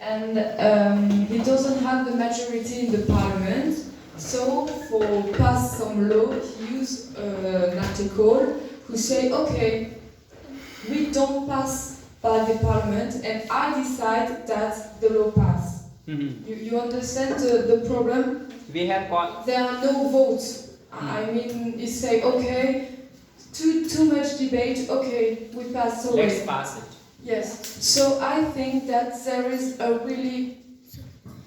and he doesn't have the majority in the parliament. So for pass some law, he used an article who say, okay, we don't pass by the parliament, and I decide that the law pass. You understand the problem? We have got. There are no votes. I mean, it say, okay, too much debate, okay, we pass away. Let's pass it. Yes, so I think that there is a really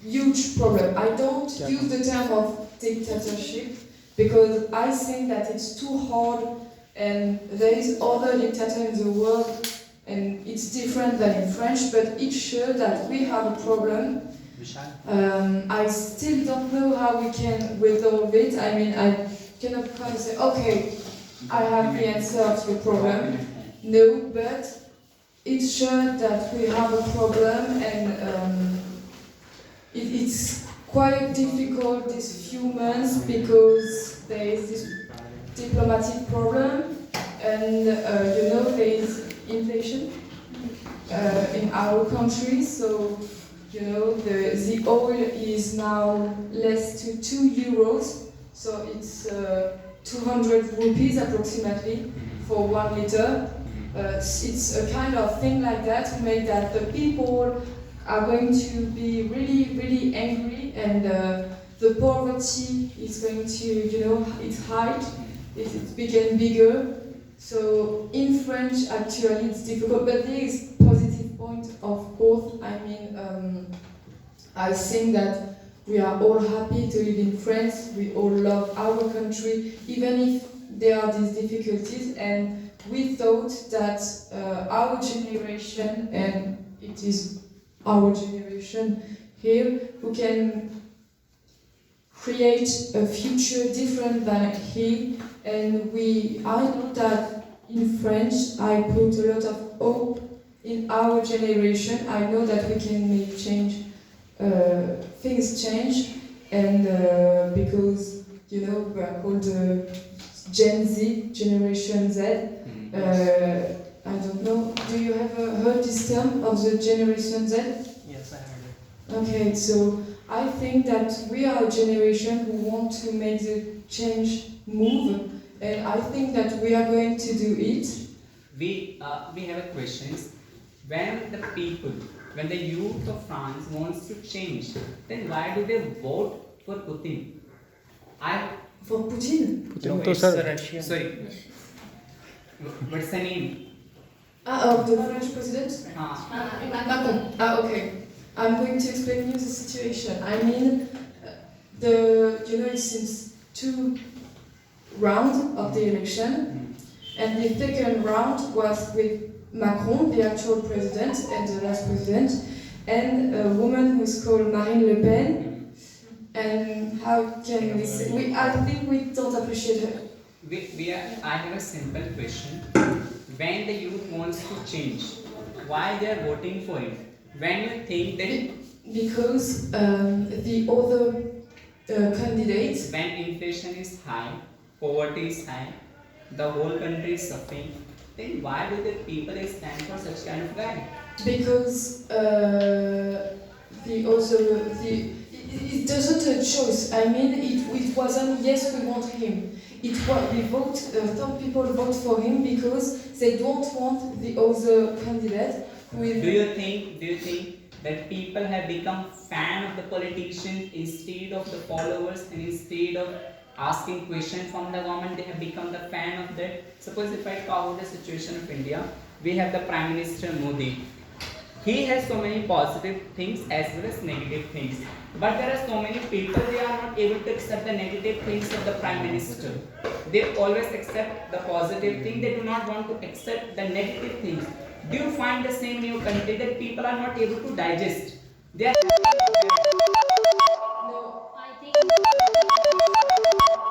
huge problem. I don't use the term of dictatorship because I think that it's too hard, and there is other dictator in the world and it's different than in French, but it shows that we have a problem. I still don't know how we can resolve it. I mean, I cannot come and say, okay, I have the answer to your problem. No, but it shows that we have a problem, and it's quite difficult these few months because there is this diplomatic problem, and there is inflation in our country, so the oil is now less to 2 euros, so it's 200 rupees approximately for 1 liter. It's a kind of thing like that to make that the people are going to be really, really angry, and the poverty is going to, it's height, it became bigger. So in French, actually, it's difficult, but there is positive point, of course. I mean, I think that we are all happy to live in France. We all love our country, even if there are these difficulties. And we thought that our generation, and it is our generation here, who can create a future different than he. And I know that in French, I put a lot of hope in our generation. I know that we can make change, things change, and because we are called Gen Z, Generation Z. I don't know. Do you have heard this term of the Generation Z? Yes, I heard it. Okay, so I think that we are a generation who want to make the change move, and I think that we are going to do it. We have a question. When the youth of France wants to change, then why do they vote for Putin? For Putin? No, it's Russia. Sorry. What's the name? Of the French president? Macron. Okay. I'm going to explain you the situation. I mean, it's since 2 rounds of the election, and the second round was with Macron, the actual president, and the last president, and a woman who is called Marine Le Pen. And how can we say? I think we don't appreciate her. I have a simple question. When the youth wants to change, why they are voting for it? When you think that because the other candidates, when inflation is high, poverty is high, the whole country is suffering, then why do the people stand for such kind of guy? Because it doesn't a choice. I mean, it wasn't yes we want him. It was we vote. Some people vote for him because they don't want the other candidate. Do you think that people have become fan of the politicians instead of the followers, and instead of asking questions from the government, they have become the fan of that? Suppose if I talk about the situation of India, we have the Prime Minister Modi. He has so many positive things as well as negative things. But there are so many people, they are not able to accept the negative things of the Prime Minister. They always accept the positive thing, they do not want to accept the negative things. Do you find the same in your country that people are not able to digest? They are